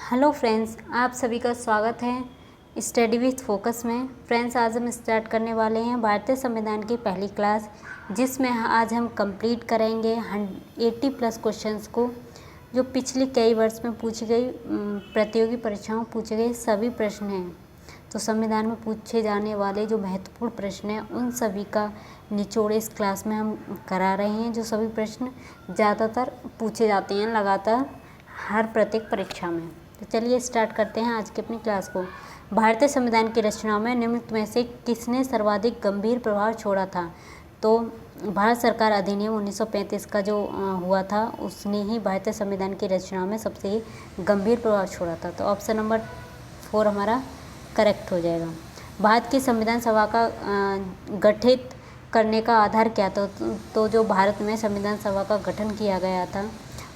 Hello friends, आप सभी का स्वागत है स्टडी विथ फोकस में। फ्रेंड्स, आज हम स्टार्ट करने वाले हैं भारतीय संविधान की पहली क्लास, जिसमें आज हम कंप्लीट करेंगे 80+ क्वेश्चंस को, जो पिछले कई वर्ष में पूछी गई प्रतियोगी परीक्षाओं में पूछे गए सभी प्रश्न हैं। तो संविधान में पूछे जाने वाले जो महत्वपूर्ण प्रश्न हैं उन सभी का निचोड़ इस क्लास में हम करा रहे हैं, जो सभी प्रश्न ज़्यादातर पूछे जाते हैं लगातार हर प्रत्येक परीक्षा में। तो चलिए स्टार्ट करते हैं आज की अपनी क्लास को। भारतीय संविधान की रचना में निम्नलिखित में से किसने सर्वाधिक गंभीर प्रभाव छोड़ा था? तो भारत सरकार अधिनियम 1935 का जो हुआ था, उसने ही भारतीय संविधान की रचना में सबसे गंभीर प्रभाव छोड़ा था। तो ऑप्शन नंबर 4 हमारा करेक्ट हो जाएगा। भारत की संविधान सभा का गठित करने का आधार क्या था? तो जो भारत में संविधान सभा का गठन किया गया था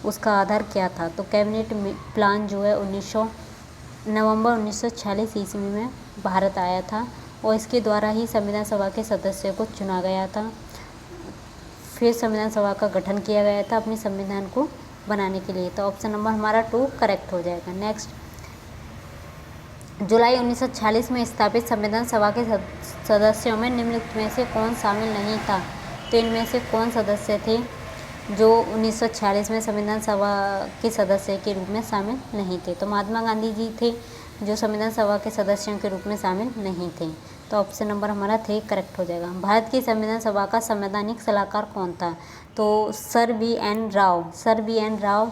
उसका आधार क्या था? तो कैबिनेट प्लान जो है नवंबर 1946 ईस्वी में भारत आया था और इसके द्वारा ही संविधान सभा के सदस्यों को चुना गया था। फिर संविधान सभा का गठन किया गया था अपने संविधान को बनाने के लिए। तो ऑप्शन नंबर हमारा 2 करेक्ट हो जाएगा। नेक्स्ट, जुलाई 1946 में स्थापित संविधान सभा के सदस्यों में निम्नलिखित में से कौन शामिल नहीं था? तो इनमें से कौन सदस्य थे जो 1946 में संविधान सभा के सदस्य के रूप में शामिल नहीं थे? तो महात्मा गांधी जी थे जो संविधान सभा के सदस्यों के रूप में शामिल नहीं थे। तो ऑप्शन नंबर हमारा 3 करेक्ट हो जाएगा। भारत की संविधान सभा का संवैधानिक सलाहकार कौन था? तो सर बी एन राव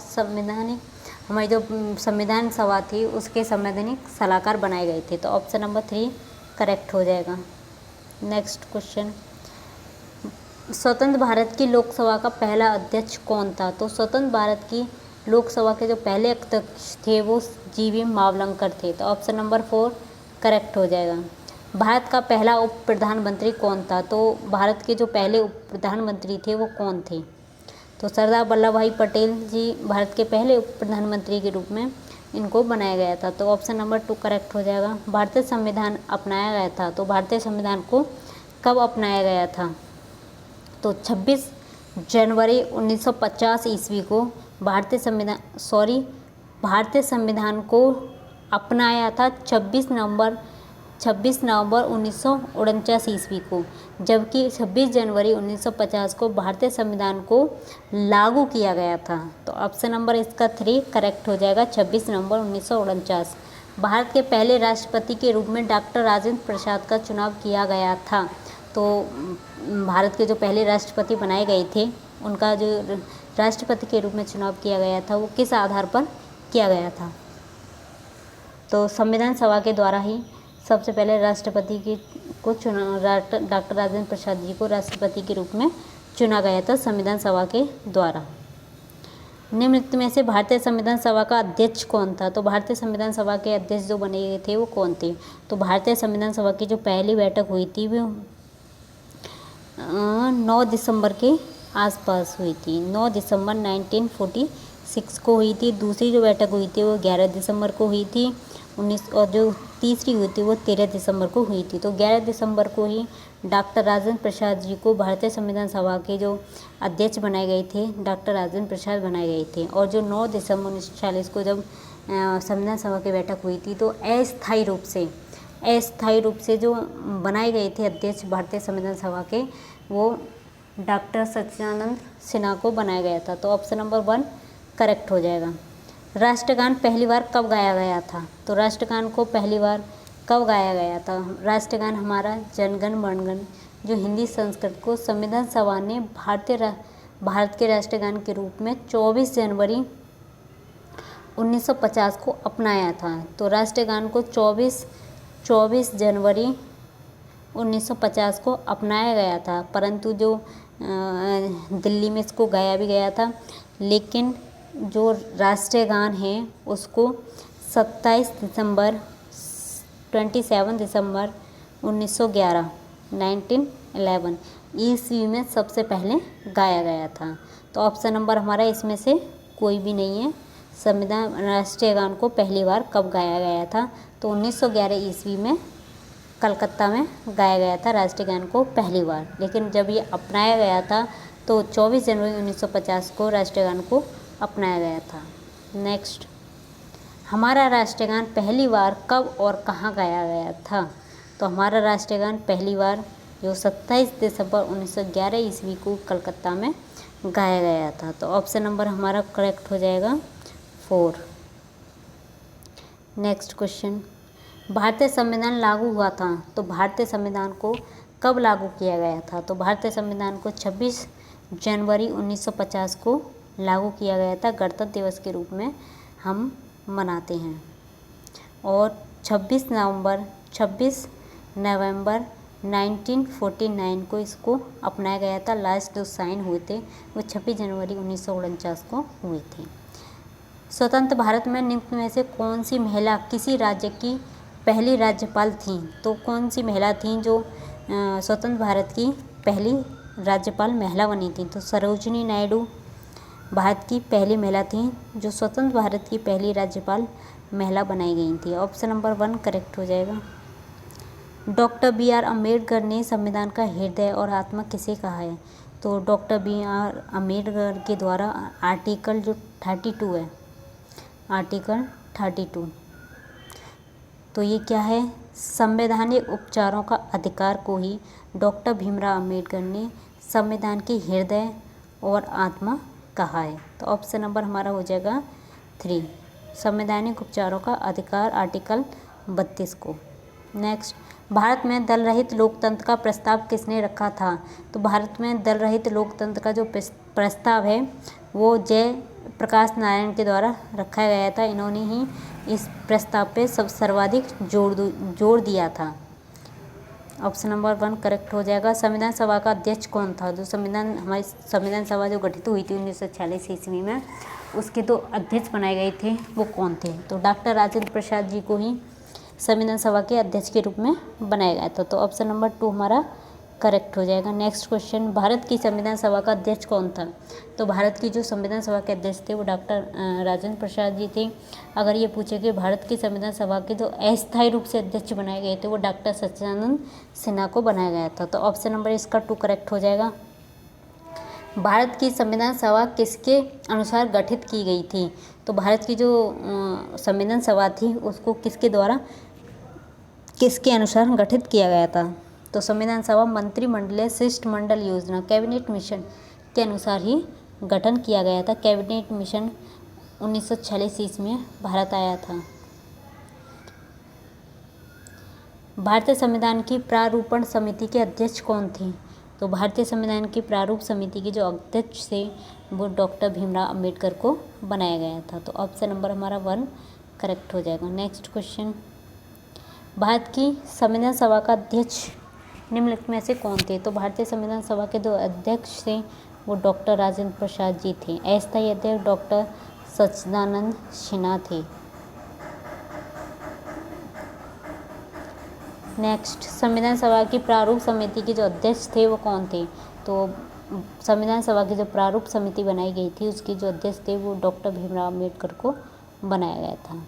संवैधानिक हमारी जो संविधान सभा थी उसके संवैधानिक सलाहकार बनाए गए थे। तो ऑप्शन नंबर 3 करेक्ट हो जाएगा। नेक्स्ट क्वेश्चन, स्वतंत्र भारत की लोकसभा का पहला अध्यक्ष कौन था? तो स्वतंत्र भारत की लोकसभा के जो पहले अध्यक्ष थे वो जीवी मावलंकर थे। तो ऑप्शन नंबर 4 करेक्ट हो जाएगा। भारत का पहला उप प्रधानमंत्री कौन था? तो भारत के जो पहले उप प्रधानमंत्री थे वो कौन थे? तो सरदार वल्लभ भाई पटेल जी भारत के पहले उप प्रधानमंत्री के रूप में इनको बनाया गया था। तो ऑप्शन नंबर 2 करेक्ट हो जाएगा। भारतीय संविधान अपनाया गया था, तो भारतीय संविधान को कब अपनाया गया था? तो 26 जनवरी 1950 ईस्वी को भारतीय संविधान को अपनाया था 26 नवंबर 1949 ईस्वी को, जबकि 26 जनवरी 1950 को भारतीय संविधान को लागू किया गया था। तो ऑप्शन नंबर इसका 3 करेक्ट हो जाएगा, 26 नवंबर 1949। भारत के पहले राष्ट्रपति के रूप में डॉक्टर राजेंद्र प्रसाद का चुनाव किया गया था। तो भारत के जो पहले राष्ट्रपति बनाए गए थे उनका जो राष्ट्रपति के रूप में चुनाव किया गया था वो किस आधार पर किया गया था? तो संविधान सभा के द्वारा ही सबसे पहले राष्ट्रपति को डॉक्टर राजेंद्र प्रसाद जी को राष्ट्रपति के रूप में चुना गया था संविधान सभा के द्वारा। निम्नलिखित में से भारतीय संविधान सभा का अध्यक्ष कौन था? तो भारतीय संविधान सभा के अध्यक्ष जो बने गए थे वो कौन थे? तो भारतीय संविधान सभा की जो पहली बैठक हुई थी वो 9 दिसंबर के आसपास हुई थी। 9 दिसंबर 1946 को हुई थी। दूसरी जो बैठक हुई थी वो 11 दिसंबर को हुई थी और जो तीसरी हुई थी वो 13 दिसंबर को हुई थी। तो 11 दिसंबर को ही डॉक्टर राजेंद्र प्रसाद जी को भारतीय संविधान सभा के जो अध्यक्ष बनाए गए थे डॉक्टर राजेंद्र प्रसाद बनाए गए थे। और जो 9 दिसंबर 1946 को जब संविधान सभा की बैठक हुई थी तो अस्थायी रूप से जो बनाए गए थे अध्यक्ष भारतीय संविधान सभा के, वो डॉक्टर सच्चिदानंद सिन्हा को बनाया गया था। तो ऑप्शन नंबर 1 करेक्ट हो जाएगा। राष्ट्रगान पहली बार कब गाया गया था? तो राष्ट्रगान को पहली बार कब गाया गया था? राष्ट्रगान हमारा जनगण मनगण जो हिंदी संस्कृत को संविधान सभा ने भारत के राष्ट्रगान के रूप में 24 जनवरी 1950 को अपनाया था। तो राष्ट्रगान को 24 जनवरी 1950 को अपनाया गया था, परंतु जो दिल्ली में इसको गाया भी गया था, लेकिन जो राष्ट्रीय गान है उसको 27 दिसंबर 1911 ईस्वी में सबसे पहले गाया गया था। तो ऑप्शन नंबर हमारा इसमें से कोई भी नहीं है। संविधान राष्ट्रीय गान को पहली बार कब गाया गया था? तो 1911 ईस्वी में कलकत्ता में गाया गया था राष्ट्रीय गान को पहली बार, लेकिन जब ये अपनाया गया था तो 24 जनवरी 1950 को राष्ट्रीय गान को अपनाया गया था। नेक्स्ट, हमारा राष्ट्रगान पहली बार कब और कहाँ गाया गया था? तो हमारा राष्ट्रगान पहली बार जो 27 दिसंबर 1911 ईस्वी को कलकत्ता में गाया गया था। तो ऑप्शन नंबर हमारा करेक्ट हो जाएगा 4। नेक्स्ट क्वेश्चन, भारतीय संविधान लागू हुआ था तो भारतीय संविधान को कब लागू किया गया था? तो भारतीय संविधान को 26 जनवरी 1950 को लागू किया गया था। गणतंत्र दिवस के रूप में हम मनाते हैं। और 26 नवंबर 1949 को इसको अपनाया गया था। लास्ट जो साइन हुए थे वो 26 जनवरी 1949 को हुए थे। स्वतंत्र भारत में निम्न में से कौन सी महिला किसी राज्य की पहली राज्यपाल थी? तो कौन सी महिला थी जो स्वतंत्र भारत की पहली राज्यपाल महिला बनी थी? तो सरोजिनी नायडू भारत की पहली महिला थी जो स्वतंत्र भारत की पहली राज्यपाल महिला बनाई गई थी। ऑप्शन नंबर 1 करेक्ट हो जाएगा। डॉक्टर BR अम्बेडकर ने संविधान का हृदय और आत्मा किसे कहा है? तो डॉक्टर BR अम्बेडकर के द्वारा आर्टिकल जो 32 है, आर्टिकल 32, तो ये क्या है? संवैधानिक उपचारों का अधिकार को ही डॉक्टर भीमराव अम्बेडकर ने संविधान के हृदय और आत्मा कहा है। तो ऑप्शन नंबर हमारा हो जाएगा 3, संवैधानिक उपचारों का अधिकार, आर्टिकल 32 को। नेक्स्ट, भारत में दल रहित लोकतंत्र का प्रस्ताव किसने रखा था? तो भारत में दल रहित लोकतंत्र का जो प्रस्ताव है वो जयप्रकाश नारायण के द्वारा रखा गया था। इन्होंने ही इस प्रस्ताव पे सर्वाधिक जोर दिया था। ऑप्शन नंबर 1 करेक्ट हो जाएगा। संविधान सभा का अध्यक्ष कौन था? जो हमारी संविधान सभा जो गठित हुई थी 1946 ईस्वी में, उसके 2 अध्यक्ष बनाए गए थे, वो कौन थे? तो डॉक्टर राजेंद्र प्रसाद जी को ही संविधान सभा के अध्यक्ष के रूप में बनाया गया था। तो ऑप्शन नंबर 2 हमारा करेक्ट हो जाएगा। नेक्स्ट क्वेश्चन, भारत की संविधान सभा का अध्यक्ष कौन था? तो भारत की जो संविधान सभा के अध्यक्ष थे वो डॉक्टर राजेंद्र प्रसाद जी थे। अगर ये पूछे कि भारत की संविधान सभा के जो अस्थायी रूप से अध्यक्ष बनाए गए थे वो डॉक्टर सच्चिदानंद सिन्हा को बनाया गया था। तो ऑप्शन नंबर इसका 2 करेक्ट हो जाएगा। भारत की संविधान सभा किसके अनुसार गठित की गई थी? तो भारत की जो संविधान सभा थी उसको किसके अनुसार गठित किया गया था? तो संविधान सभा मंत्रिमंडलीय शिष्टमंडल योजना, कैबिनेट मिशन के अनुसार ही गठन किया गया था। कैबिनेट मिशन 1946 ईस्वी में भारत आया था। भारतीय संविधान की प्रारूपण समिति के अध्यक्ष कौन थे? तो भारतीय संविधान की प्रारूप समिति के जो अध्यक्ष थे वो डॉक्टर भीमराव अम्बेडकर को बनाया गया था। तो ऑप्शन नंबर हमारा 1 करेक्ट हो जाएगा। नेक्स्ट क्वेश्चन, भारत की संविधान सभा का अध्यक्ष निम्नलिखित में से कौन थे? तो भारतीय संविधान सभा के 2 अध्यक्ष थे वो डॉक्टर राजेंद्र प्रसाद जी थे। अस्थायी अध्यक्ष डॉक्टर सच्चिदानंद सिन्हा थे। नेक्स्ट, संविधान सभा की प्रारूप समिति के जो अध्यक्ष थे वो कौन थे? तो संविधान सभा की जो प्रारूप समिति बनाई गई थी उसके जो अध्यक्ष थे वो डॉक्टर भीमराव अम्बेडकर को बनाया गया था।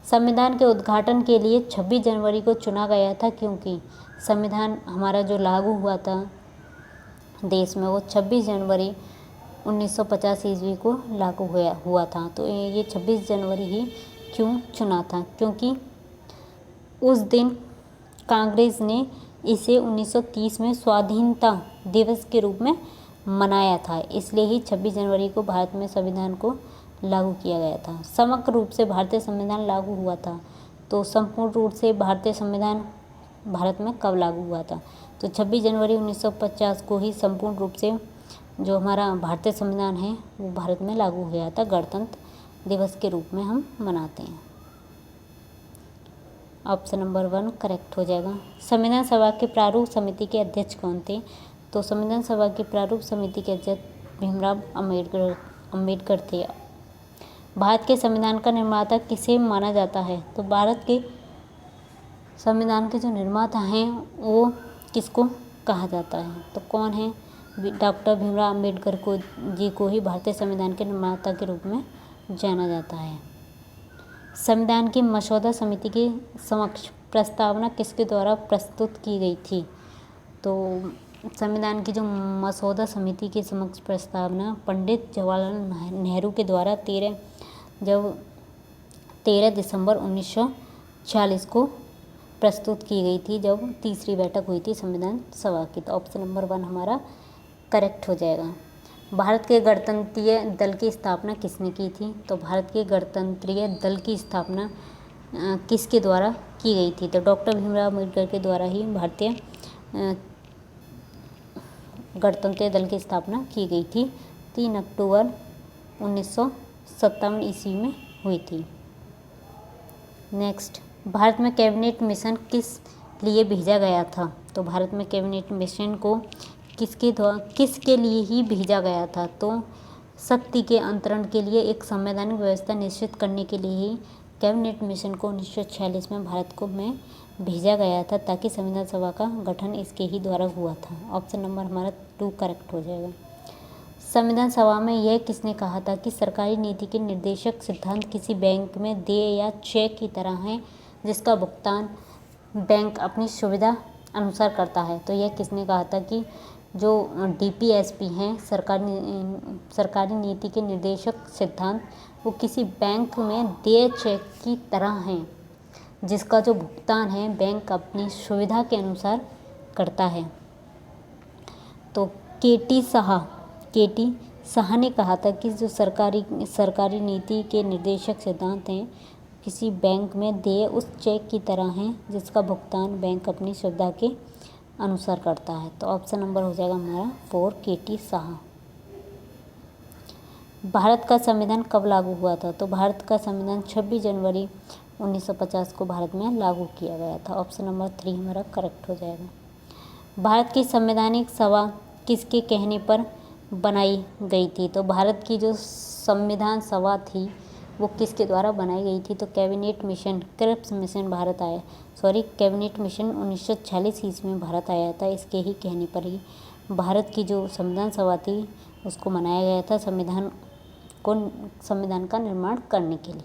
संविधान के उद्घाटन के लिए 26 जनवरी को चुना गया था क्योंकि संविधान हमारा जो लागू हुआ था देश में वो 26 जनवरी 1950 ईस्वी को लागू हुआ था। तो ये 26 जनवरी ही क्यों चुना था? क्योंकि उस दिन कांग्रेस ने इसे 1930 में स्वाधीनता दिवस के रूप में मनाया था, इसलिए ही 26 जनवरी को भारत में संविधान को लागू किया गया था। समग्र रूप से भारतीय संविधान लागू हुआ था। तो संपूर्ण रूप से भारतीय संविधान भारत में कब लागू हुआ था? तो 26 जनवरी 1950 को ही संपूर्ण रूप से जो हमारा भारतीय संविधान है वो भारत में लागू हुआ था। गणतंत्र दिवस के रूप में हम मनाते हैं। ऑप्शन नंबर 1 करेक्ट हो जाएगा। संविधान सभा के प्रारूप समिति के अध्यक्ष कौन थे? तो संविधान सभा की प्रारूप समिति के अध्यक्ष भीमराव अम्बेडकर थे। भारत के संविधान का निर्माता किसे माना जाता है? तो भारत के संविधान के जो निर्माता हैं वो किसको कहा जाता है? तो कौन है? डॉक्टर भीमराव अम्बेडकर जी को ही भारतीय संविधान के निर्माता के रूप में जाना जाता है। संविधान की मसौदा समिति के समक्ष प्रस्तावना किसके द्वारा प्रस्तुत की गई थी? तो संविधान की जो मसौदा समिति के समक्ष प्रस्तावना पंडित जवाहरलाल नेहरू के द्वारा 13 दिसंबर 1940 को प्रस्तुत की गई थी, जब तीसरी बैठक हुई थी संविधान सभा की। तो ऑप्शन नंबर 1 हमारा करेक्ट हो जाएगा। भारत के गणतंत्रीय दल की स्थापना किसने की थी? तो भारत के गणतंत्रीय दल की स्थापना किसके द्वारा की गई थी? तो डॉक्टर भीमराव अम्बेडकर के द्वारा ही भारतीय गणतंत्रीय दल की स्थापना की गई थी। 3 अक्टूबर 1957 ईस्वी में हुई थी। नेक्स्ट, भारत में कैबिनेट मिशन किस लिए भेजा गया था? तो भारत में कैबिनेट मिशन को किसके लिए ही भेजा गया था? तो शक्ति के अंतरण के लिए एक संवैधानिक व्यवस्था निश्चित करने के लिए ही कैबिनेट मिशन को 1946 में भारत को में भेजा गया था, ताकि संविधान सभा का गठन इसके ही द्वारा हुआ था। ऑप्शन नंबर हमारा 2 करेक्ट हो जाएगा। संविधान सभा में यह किसने कहा था कि सरकारी नीति के निर्देशक सिद्धांत किसी बैंक में देय या चेक की तरह हैं, जिसका भुगतान बैंक अपनी सुविधा अनुसार करता है? तो यह किसने कहा था कि जो DPSP हैं, सरकारी नीति के निर्देशक सिद्धांत, वो किसी बैंक में देय चेक की तरह हैं, जिसका जो भुगतान है बैंक अपनी सुविधा के अनुसार करता है। तो KT शाह ने कहा था कि जो सरकारी नीति के निर्देशक सिद्धांत हैं, किसी बैंक में देय उस चेक की तरह हैं, जिसका भुगतान बैंक अपनी सुविधा के अनुसार करता है। तो ऑप्शन नंबर हो जाएगा हमारा 4 KT शाह। भारत का संविधान कब लागू हुआ था? तो भारत का संविधान 26 जनवरी 1950 को भारत में लागू किया गया था। ऑप्शन नंबर 3 हमारा करेक्ट हो जाएगा। भारत की संवैधानिक सभा किसके कहने पर बनाई गई थी? तो भारत की जो संविधान सभा थी वो किसके द्वारा बनाई गई थी? तो कैबिनेट मिशन कैबिनेट मिशन 1946 ईस्वी में भारत आया था। इसके ही कहने पर ही भारत की जो संविधान सभा थी उसको बनाया गया था संविधान का निर्माण करने के लिए।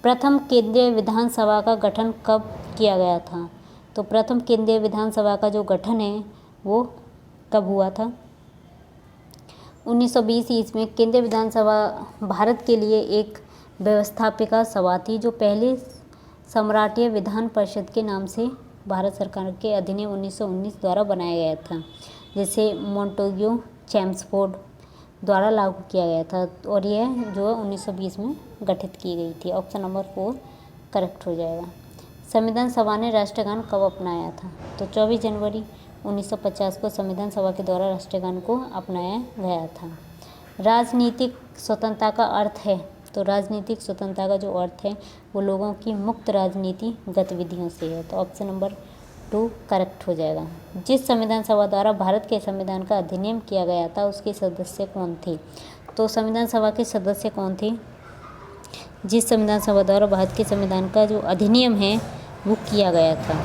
प्रथम केंद्रीय विधानसभा का गठन कब किया गया था? तो प्रथम केंद्रीय विधानसभा का जो गठन है वो कब हुआ था? 1920 ईस्वी में केंद्रीय विधानसभा भारत के लिए एक व्यवस्थापिका सभा थी, जो पहले सम्राटीय विधान परिषद के नाम से भारत सरकार के अधिनियम 1919 द्वारा बनाया गया था, जिसे मोंटेग्यू चेम्सफोर्ड द्वारा लागू किया गया था, और यह जो 1920 में गठित की गई थी। ऑप्शन नंबर 4 करेक्ट हो जाएगा। संविधान सभा ने राष्ट्रगान कब अपनाया था? तो 24 जनवरी 1950 को संविधान सभा के द्वारा राष्ट्रगान को अपनाया गया था। राजनीतिक स्वतंत्रता का अर्थ है? तो राजनीतिक स्वतंत्रता का जो अर्थ है वो लोगों की मुक्त राजनीति गतिविधियों से है। तो ऑप्शन नंबर 2 करेक्ट हो जाएगा। जिस संविधान सभा द्वारा भारत के संविधान का अधिनियम किया गया था उसके सदस्य कौन थे? तो संविधान सभा के सदस्य कौन थे? जिस संविधान सभा द्वारा भारत के संविधान का जो अधिनियम है वो किया गया था।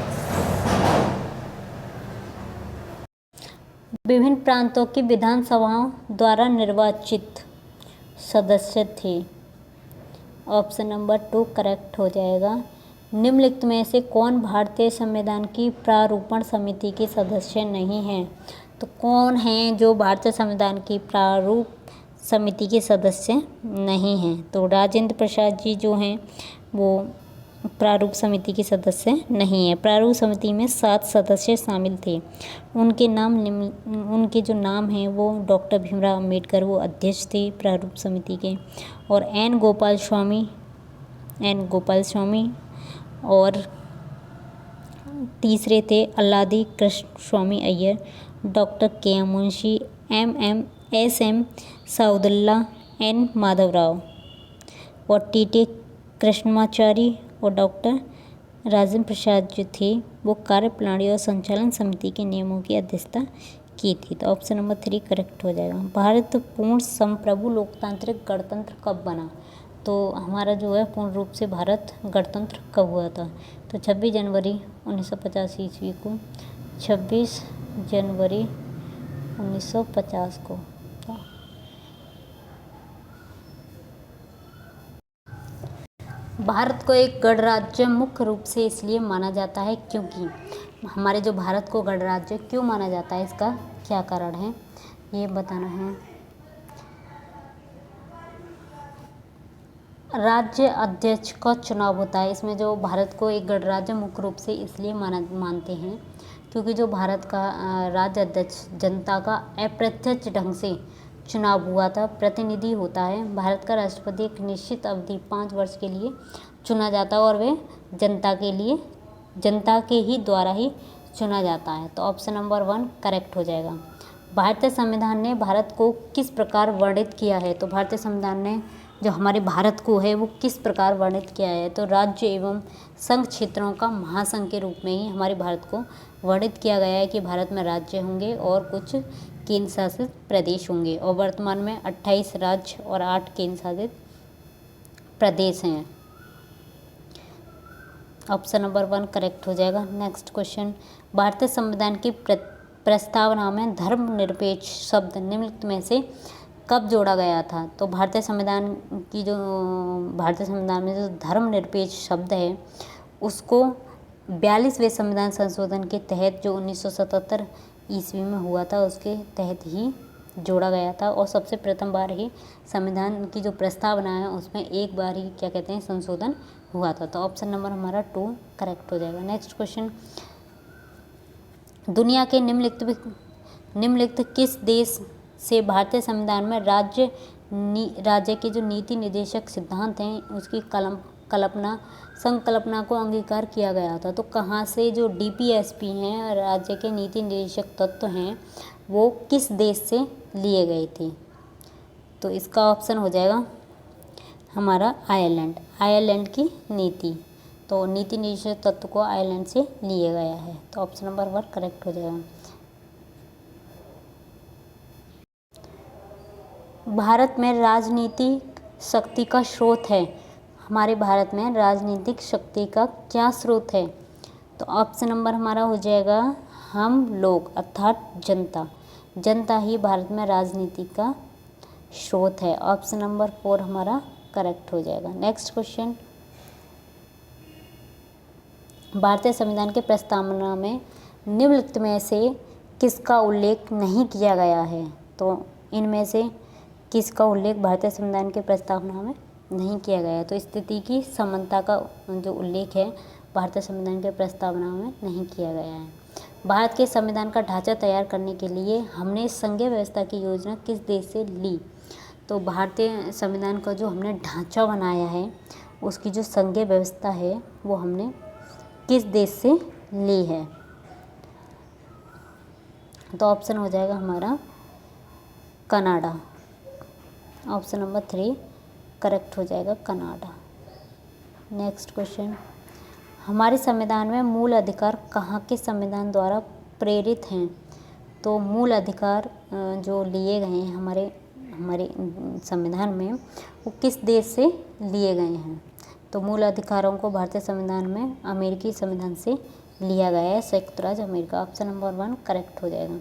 विभिन्न प्रांतों की विधानसभाओं द्वारा निर्वाचित सदस्य थे। ऑप्शन नंबर 2 करेक्ट हो जाएगा। निम्नलिखित में से कौन भारतीय संविधान की प्रारूपण समिति के सदस्य नहीं हैं? तो कौन हैं जो भारतीय संविधान की प्रारूप समिति के सदस्य नहीं हैं? तो राजेंद्र प्रसाद जी जो हैं वो प्रारूप समिति के सदस्य नहीं है। प्रारूप समिति में 7 सदस्य शामिल थे। उनके जो नाम हैं वो डॉक्टर भीमराव अम्बेडकर, वो अध्यक्ष थे प्रारूप समिति के, और एन गोपाल स्वामी, और तीसरे थे Alladi Krishnaswami Ayyar, doctor KM Munshi, SM Saadulla, N Madhavrao, और TT कृष्णमाचारी, और डॉक्टर राजेंद्र प्रसाद जो थे वो कार्यप्रणाली और संचालन समिति के नियमों की अध्यक्षता की थी। तो ऑप्शन नंबर 3 करेक्ट हो जाएगा। भारत पूर्ण संप्रभु लोकतांत्रिक गणतंत्र कब बना? तो हमारा जो है पूर्ण रूप से भारत गणतंत्र कब हुआ था? तो 26 जनवरी 1950 ईस्वी को, 26 जनवरी 1950 को। भारत को एक गणराज्य मुख्य रूप से इसलिए माना जाता है क्योंकि हमारे जो भारत को गणराज्य क्यों माना जाता है, इसका क्या कारण है ये बताना है। राज्य अध्यक्ष का चुनाव होता है। इसमें जो भारत को एक गणराज्य मुख्य रूप से इसलिए मानते हैं क्योंकि जो भारत का राज्य अध्यक्ष जनता का अप्रत्यक्ष ढंग से चुनाव हुआ था प्रतिनिधि होता है। भारत का राष्ट्रपति एक निश्चित अवधि 5 वर्ष के लिए चुना जाता है और वे जनता के ही द्वारा ही चुना जाता है। तो ऑप्शन नंबर 1 करेक्ट हो जाएगा। भारतीय संविधान ने भारत को किस प्रकार वर्णित किया है? तो भारतीय संविधान ने जो हमारे भारत को है वो किस प्रकार वर्णित किया है? तो राज्य एवं संघ क्षेत्रों का महासंघ के रूप में ही हमारे भारत को वर्णित किया गया है कि भारत में राज्य होंगे और कुछ केंद्र शासित प्रदेश होंगे और वर्तमान में 28 राज्य और 8 केंद्र शासित प्रदेश हैं। ऑप्शन नंबर 1 करेक्ट हो जाएगा। नेक्स्ट क्वेश्चन, भारतीय संविधान की प्रस्तावना में धर्मनिरपेक्ष शब्द निम्नलिखित में से कब जोड़ा गया था? तो भारतीय संविधान में जो धर्मनिरपेक्ष शब्द है उसको 42वें संविधान संशोधन के तहत जो 1977 ईस्वी में हुआ था उसके तहत ही जोड़ा गया था और सबसे प्रथम बार ही संविधान की जो प्रस्तावना है उसमें एक बार ही क्या कहते हैं संशोधन हुआ था। तो ऑप्शन नंबर हमारा 2 करेक्ट हो जाएगा। नेक्स्ट क्वेश्चन, दुनिया के निम्नलिखित किस देश से भारतीय संविधान में राज्य के जो नीति निर्देशक सिद्धांत हैं उसकी संकल्पना को अंगीकार किया गया था? तो कहाँ से जो DPSP हैं राज्य के नीति निर्देशक तत्व हैं वो किस देश से लिए गए थे? तो इसका ऑप्शन हो जाएगा हमारा आयरलैंड की नीति। तो नीति निर्देशक तत्व को आयरलैंड से लिया गया है। तो ऑप्शन नंबर 1 करेक्ट हो जाएगा। भारत में राजनीतिक शक्ति का स्रोत है। हमारे भारत में राजनीतिक शक्ति का क्या स्रोत है? तो ऑप्शन नंबर हमारा हो जाएगा हम लोग अर्थात जनता ही भारत में राजनीति का स्रोत है। ऑप्शन नंबर 4 हमारा करेक्ट हो जाएगा। नेक्स्ट क्वेश्चन, भारतीय संविधान के प्रस्तावना में निम्नलिखित में से किसका उल्लेख नहीं किया गया है? तो इनमें से किसका उल्लेख भारतीय संविधान के प्रस्तावना में नहीं किया गया है? तो स्थिति की समानता का जो उल्लेख है भारतीय संविधान के प्रस्तावना में नहीं किया गया है। भारत के संविधान का ढांचा तैयार करने के लिए हमने संघीय व्यवस्था की योजना किस देश से ली? तो भारतीय संविधान का जो हमने ढांचा बनाया है उसकी जो संघीय व्यवस्था है वो हमने किस देश से ली है? तो ऑप्शन हो जाएगा हमारा कनाडा। ऑप्शन नंबर 3 करेक्ट हो जाएगा कनाडा। नेक्स्ट क्वेश्चन, हमारे संविधान में मूल अधिकार कहाँ के संविधान द्वारा प्रेरित हैं? तो मूल अधिकार जो लिए गए हैं हमारे संविधान में वो किस देश से लिए गए हैं? तो मूल अधिकारों को भारतीय संविधान में अमेरिकी संविधान से लिया गया है, संयुक्त राज्य अमेरिका। ऑप्शन नंबर 1 करेक्ट हो जाएगा।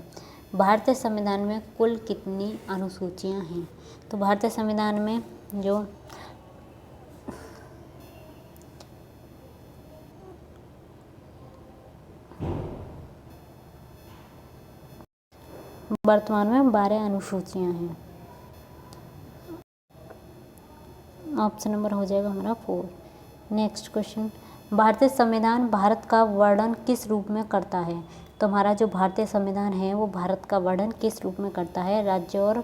भारतीय संविधान में कुल कितनी अनुसूचियां हैं? तो भारतीय संविधान में जो वर्तमान में 12 अनुसूचियां हैं। ऑप्शन नंबर हो जाएगा हमारा 4। नेक्स्ट क्वेश्चन, भारतीय संविधान भारत का वर्णन किस रूप में करता है? तो हमारा जो भारतीय संविधान है वो भारत का वर्णन किस रूप में करता है? राज्य और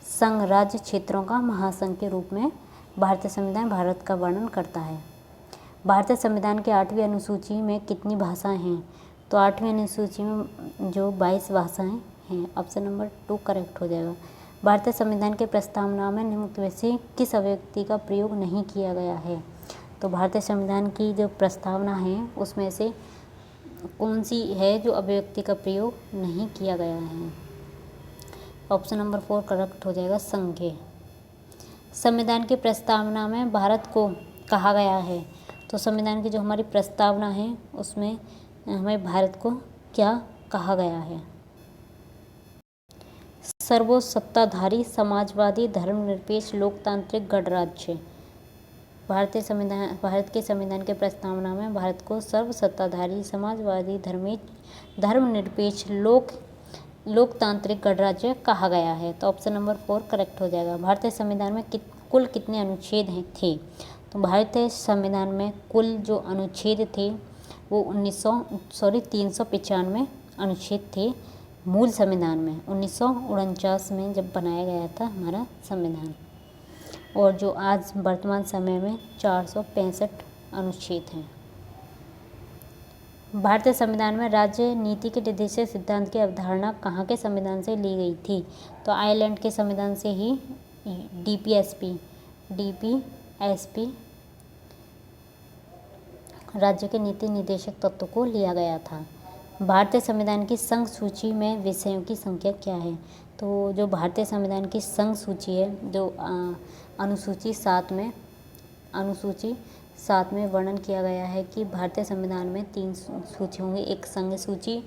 संघ राज्य क्षेत्रों का महासंघ के रूप में भारतीय संविधान भारत का वर्णन करता है। भारतीय संविधान के 8वीं अनुसूची में कितनी भाषाएं हैं? तो 8वीं अनुसूची में जो 22 भाषाएं हैं। ऑप्शन नंबर 2 करेक्ट हो जाएगा। भारतीय संविधान के प्रस्तावना में निम्नलिखित में से किस अभिव्यक्ति का प्रयोग नहीं किया गया है? तो भारतीय संविधान की जो प्रस्तावना है उसमें से कौन सी है जो अभिव्यक्ति का प्रयोग नहीं किया गया है? ऑप्शन नंबर 4 करेक्ट हो जाएगा संघीय। संविधान की प्रस्तावना में भारत को कहा गया है? तो संविधान की जो हमारी प्रस्तावना है उसमें हमें भारत को क्या कहा गया है? सर्वसत्ताधारी समाजवादी धर्मनिरपेक्ष लोकतांत्रिक गणराज्य। भारत के संविधान के प्रस्तावना में भारत को सर्वसत्ताधारी समाजवादी धर्मनिरपेक्ष लोकतांत्रिक गणराज्य कहा गया है। तो ऑप्शन नंबर 4 करेक्ट हो जाएगा। भारतीय संविधान में कुल कितने अनुच्छेद थे? तो भारतीय संविधान में कुल जो अनुच्छेद थे वो 395 अनुच्छेद थे मूल संविधान में, 1949 में जब बनाया गया था हमारा संविधान। और जो आज वर्तमान समय में 465 अनुच्छेद हैं। भारतीय संविधान में राज्य नीति के निर्देशक सिद्धांत की अवधारणा कहाँ के संविधान से ली गई थी? तो आयरलैंड के संविधान से ही डीपीएसपी राज्य के नीति निर्देशक तत्व को लिया गया था। भारतीय संविधान की संघ सूची में विषयों की संख्या क्या है? तो जो भारतीय संविधान की संघ सूची है, जो अनुसूची 7 में वर्णन किया गया है कि भारतीय संविधान में 3 सूची होंगी, एक संघ सूची,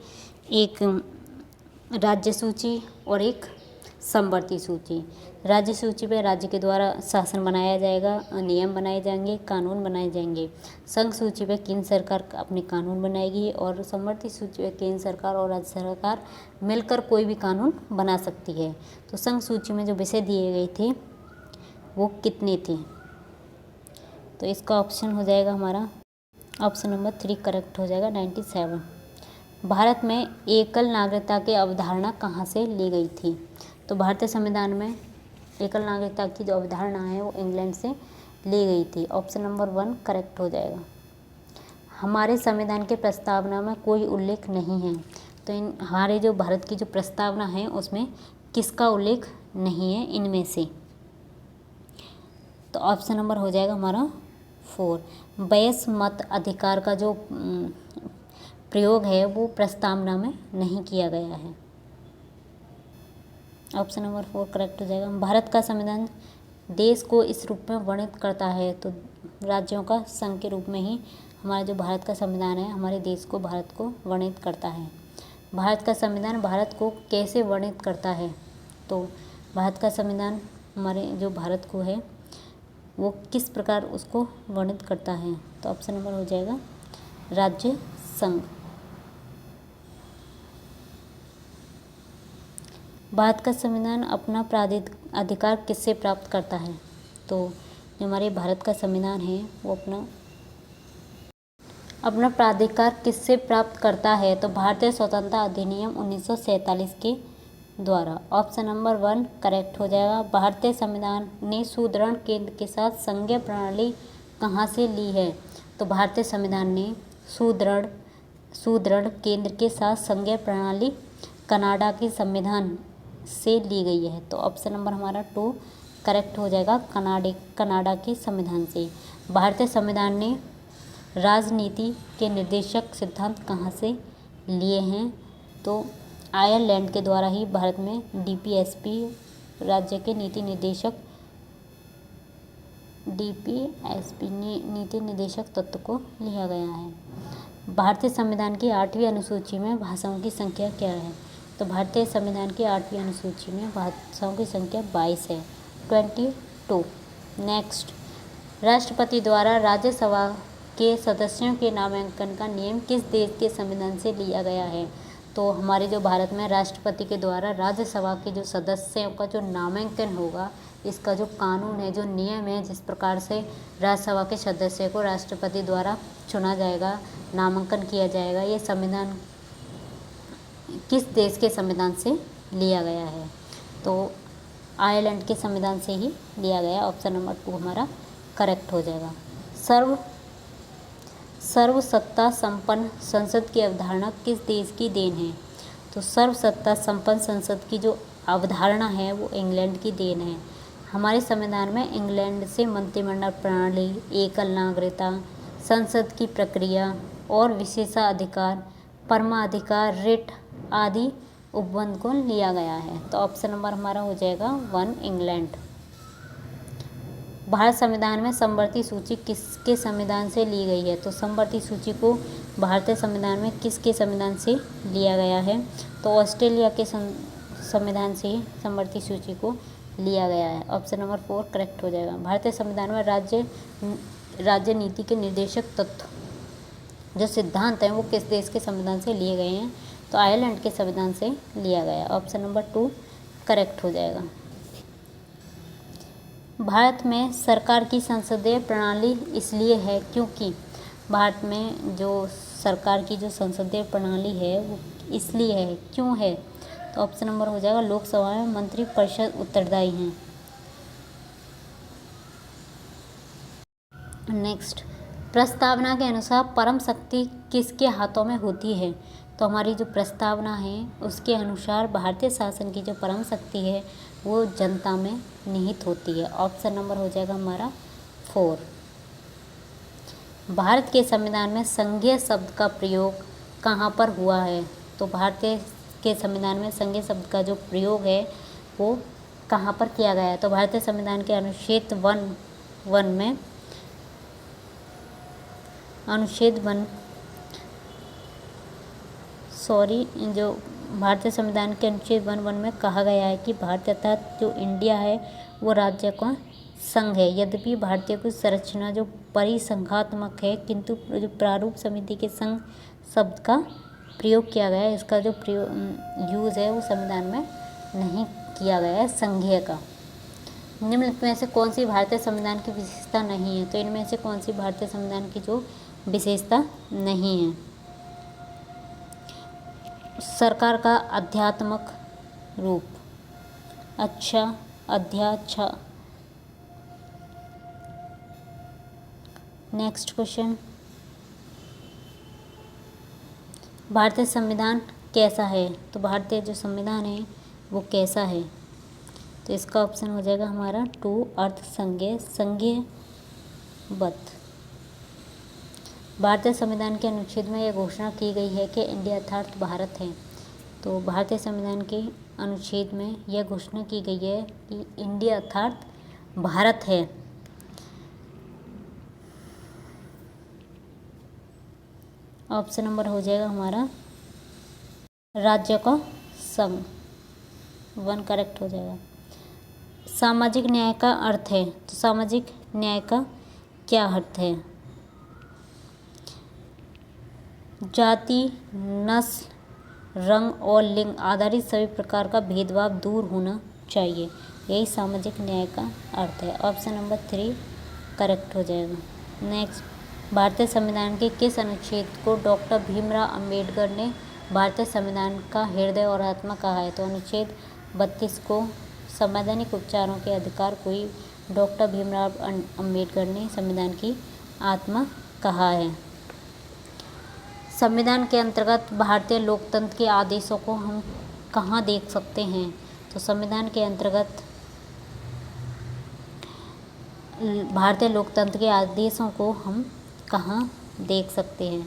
एक राज्य सूची और एक समवर्ती सूची। राज्य सूची में राज्य के द्वारा शासन बनाया जाएगा, नियम बनाए जाएंगे, कानून बनाए जाएंगे। संघ सूची में केंद्र सरकार अपने कानून बनाएगी और समवर्ती सूची में केंद्र सरकार और राज्य सरकार मिलकर कोई भी कानून बना सकती है। तो संघ सूची में जो विषय दिए गए थे वो कितने थे? तो इसका ऑप्शन हो जाएगा हमारा ऑप्शन नंबर 3 करेक्ट हो जाएगा 97। भारत में एकल नागरिकता की अवधारणा कहाँ से ली गई थी? तो भारतीय संविधान में एकल नागरिकता की जो अवधारणा है वो इंग्लैंड से ली गई थी। ऑप्शन नंबर 1 करेक्ट हो जाएगा। हमारे संविधान के प्रस्तावना में कोई उल्लेख नहीं है। तो हमारे जो भारत की जो प्रस्तावना है उसमें किसका उल्लेख नहीं है इनमें से? तो ऑप्शन नंबर हो जाएगा हमारा 4। वयस्क मत अधिकार का जो प्रयोग है वो प्रस्तावना में नहीं किया गया है। ऑप्शन नंबर 4 करेक्ट हो जाएगा। भारत का संविधान देश को इस रूप में वर्णित करता है, तो राज्यों का संघ के रूप में ही हमारा जो भारत का संविधान है हमारे देश को, भारत को वर्णित करता है। भारत का संविधान भारत को कैसे वर्णित करता है? तो भारत का संविधान हमारे जो भारत को है वो किस प्रकार उसको वर्णित करता है? तो ऑप्शन नंबर हो जाएगा राज्य संघ। भारत का संविधान अपना अधिकार किससे प्राप्त करता है? तो जो हमारे भारत का संविधान है वो अपना प्राधिकार किससे प्राप्त करता है? तो भारतीय स्वतंत्रता अधिनियम 1947 के द्वारा। ऑप्शन नंबर 1 करेक्ट हो जाएगा। भारतीय संविधान ने सुदृढ़ केंद्र के साथ संघीय प्रणाली कहाँ से ली है? तो भारतीय संविधान ने सुदृढ़ केंद्र के साथ संघीय प्रणाली कनाडा के संविधान से ली गई है। तो ऑप्शन नंबर हमारा 2 करेक्ट हो जाएगा, कनाडा के संविधान से। भारतीय संविधान ने राजनीति के निर्देशक सिद्धांत कहाँ से लिए हैं? तो आयरलैंड के द्वारा ही भारत में डीपीएसपी राज्य के नीति निर्देशक तत्व को लिया गया है। भारतीय संविधान की 8वीं अनुसूची में भाषाओं की संख्या क्या है? तो भारतीय संविधान की 8वीं अनुसूची में भाषाओं की संख्या 22 है, 22। नेक्स्ट, राष्ट्रपति द्वारा राज्यसभा के सदस्यों के नामांकन का नियम किस देश के संविधान से लिया गया है? तो हमारे जो भारत में राष्ट्रपति के द्वारा राज्यसभा के जो सदस्यों का जो नामांकन होगा, इसका जो कानून है, जो नियम है, जिस प्रकार से राज्यसभा के सदस्य को राष्ट्रपति द्वारा चुना जाएगा, नामांकन किया जाएगा, ये संविधान किस देश के संविधान से लिया गया है? तो आयरलैंड के संविधान से ही लिया गया। ऑप्शन नंबर 2 हमारा करेक्ट हो जाएगा। सर्वसत्ता संपन्न संसद की अवधारणा किस देश की देन है? तो सर्वसत्ता संपन्न संसद की जो अवधारणा है वो इंग्लैंड की देन है। हमारे संविधान में इंग्लैंड से मंत्रिमंडल प्रणाली, एकल नागरिकता, संसद की प्रक्रिया और विशेषाधिकार, परमाधिकार, रिट आदि उपबंध को लिया गया है। तो ऑप्शन नंबर हमारा हो जाएगा 1 इंग्लैंड। भारत संविधान में समवर्ती सूची किसके संविधान से ली गई है? तो समवर्ती सूची को भारतीय संविधान में किसके संविधान से लिया गया है? तो ऑस्ट्रेलिया के संविधान से ही समवर्ती सूची को लिया गया है। ऑप्शन नंबर 4 करेक्ट हो जाएगा। भारतीय संविधान में राज्य नीति के निर्देशक तत्व जो सिद्धांत हैं वो किस देश के संविधान से लिए गए हैं? तो आयरलैंड के संविधान से लिया गया। ऑप्शन नंबर 2 करेक्ट हो जाएगा। भारत में सरकार की संसदीय प्रणाली इसलिए है क्योंकि भारत में जो सरकार की जो संसदीय प्रणाली है वो इसलिए है, क्यों है? तो ऑप्शन नंबर हो जाएगा लोकसभा में मंत्री परिषद उत्तरदायी हैं। नेक्स्ट, प्रस्तावना के अनुसार परम शक्ति किसके हाथों में होती है? तो हमारी जो प्रस्तावना है उसके अनुसार भारतीय शासन की जो परम शक्ति है वो जनता में निहित होती है। ऑप्शन नंबर हो जाएगा हमारा 4। भारत के संविधान में संघीय शब्द का प्रयोग कहाँ पर हुआ है? तो भारतीय के संविधान में संघीय शब्द का जो प्रयोग है वो कहाँ पर किया गया है? तो भारतीय संविधान के अनुच्छेद 1 में जो भारतीय संविधान के अनुच्छेद 1 में कहा गया है कि भारत अर्थात जो इंडिया है वो राज्य का संघ है। यद्यपि भारतीय की संरचना जो परिसंघात्मक है किंतु जो प्रारूप समिति के संघ शब्द का प्रयोग किया गया है, इसका जो यूज़ है वो संविधान में नहीं किया गया है संघीय का। निम्नलिखित में से कौन सी भारतीय संविधान की विशेषता नहीं है? तो इनमें से कौन सी भारतीय संविधान की जो विशेषता नहीं है? सरकार का आध्यात्मक रूप। अच्छा। नेक्स्ट क्वेश्चन, भारतीय संविधान कैसा है? तो भारतीय जो संविधान है वो कैसा है? तो इसका ऑप्शन हो जाएगा हमारा 2 अर्थ संघीयबद्ध। भारतीय संविधान के अनुच्छेद में यह घोषणा की गई है कि इंडिया अर्थात भारत है। तो भारतीय संविधान के अनुच्छेद में यह घोषणा की गई है कि इंडिया अर्थात भारत है। ऑप्शन नंबर हो जाएगा हमारा राज्य का संघ। 1 करेक्ट हो जाएगा। सामाजिक न्याय का अर्थ है। तो सामाजिक न्याय का क्या अर्थ है? जाति, नस्ल, रंग और लिंग आधारित सभी प्रकार का भेदभाव दूर होना चाहिए, यही सामाजिक न्याय का अर्थ है। ऑप्शन नंबर 3 करेक्ट हो जाएगा। नेक्स्ट, भारतीय संविधान के किस अनुच्छेद को डॉक्टर भीमराव अंबेडकर ने भारतीय संविधान का हृदय और आत्मा कहा है? तो अनुच्छेद 32 को संवैधानिक उपचारों के अधिकार को ही डॉक्टर भीमराव अंबेडकर ने संविधान की आत्मा कहा है। संविधान के अंतर्गत भारतीय लोकतंत्र के आदेशों को हम कहाँ देख सकते हैं? तो संविधान के अंतर्गत भारतीय लोकतंत्र के आदेशों को हम कहाँ देख सकते हैं?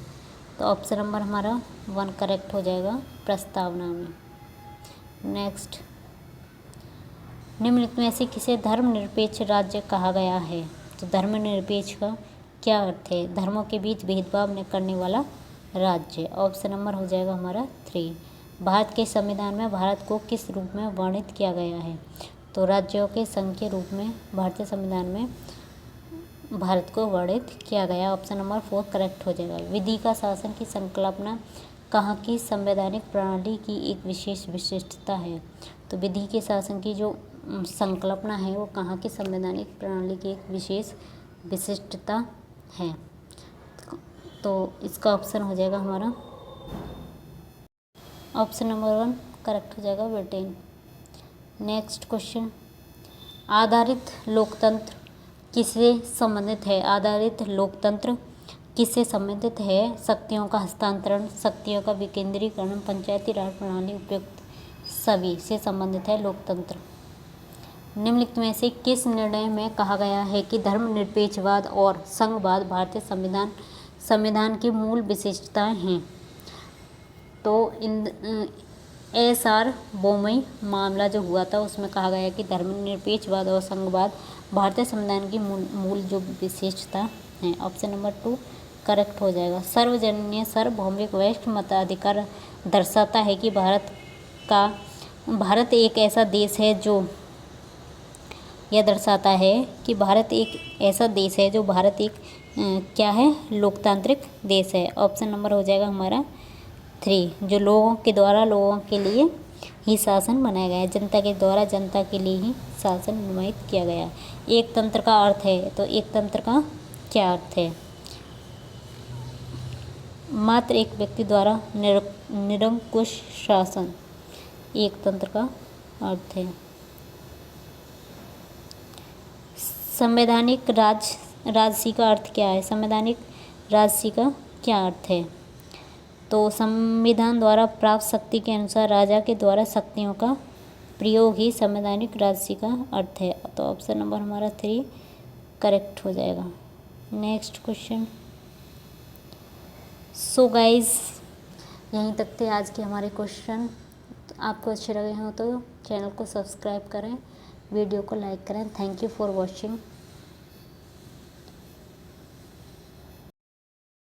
तो ऑप्शन नंबर हमारा 1 करेक्ट हो जाएगा, प्रस्तावना में। नेक्स्ट, निम्नलिखित में से किसे धर्मनिरपेक्ष राज्य कहा गया है? तो धर्मनिरपेक्ष का क्या अर्थ है? धर्मों के बीच भेदभाव न करने वाला राज्य। ऑप्शन नंबर हो जाएगा हमारा 3। भारत के संविधान में भारत को किस रूप में वर्णित किया गया है? तो राज्यों के संघ के रूप में भारतीय संविधान में भारत को वर्णित किया गया। ऑप्शन नंबर 4 करेक्ट हो जाएगा। विधि का शासन की संकल्पना कहाँ की संवैधानिक प्रणाली की एक विशेष विशिष्टता है? तो विधि के शासन की जो संकल्पना है वो कहाँ की संवैधानिक प्रणाली की एक विशेष विशिष्टता है? तो इसका ऑप्शन हो जाएगा हमारा ऑप्शन नंबर 1 करेक्ट हो जाएगा, ब्रिटेन। नेक्स्ट क्वेश्चन, आधारित लोकतंत्र किससे संबंधित है? आधारित लोकतंत्र किससे संबंधित है? शक्तियों का हस्तांतरण, शक्तियों का विकेंद्रीकरण, पंचायती राज प्रणाली, उपयुक्त सभी से संबंधित है लोकतंत्र। निम्नलिखित में से किस निर्णय में कहा गया है कि धर्मनिरपेक्षवाद और संघवाद भारतीय संविधान की मूल विशेषताएं हैं? तो SR बोमई मामला जो हुआ था उसमें कहा गया कि धर्मनिरपेक्षवाद और संघवाद भारतीय संविधान की मूल जो विशेषता है। ऑप्शन नंबर 2 करेक्ट हो जाएगा। सर्वजनीय सार्वभौमिक वरिष्ठ मताधिकार दर्शाता है कि भारत एक ऐसा देश है जो यह दर्शाता है कि भारत एक ऐसा देश है जो भारत एक क्या है? लोकतांत्रिक देश है। ऑप्शन नंबर हो जाएगा हमारा 3, जो लोगों के द्वारा लोगों के लिए ही शासन बनाया गया है। जनता के द्वारा जनता के लिए ही शासन निर्मित किया गया है। एक तंत्र का अर्थ है, तो एक तंत्र का क्या अर्थ है? मात्र एक व्यक्ति द्वारा निरंकुश शासन, एक तंत्र का अर्थ है। संवैधानिक राजसी का अर्थ क्या है? संवैधानिक राजसी का क्या अर्थ है? तो संविधान द्वारा प्राप्त शक्ति के अनुसार राजा के द्वारा शक्तियों का प्रयोग ही संवैधानिक राजसी का अर्थ है। तो ऑप्शन नंबर हमारा 3 करेक्ट हो जाएगा। Next question. सो गाइस, यहीं तक थे आज के हमारे क्वेश्चन। आपको अच्छे लगे हों तो चैनल को सब्सक्राइब करें, वीडियो को लाइक करें। Thank you for watching.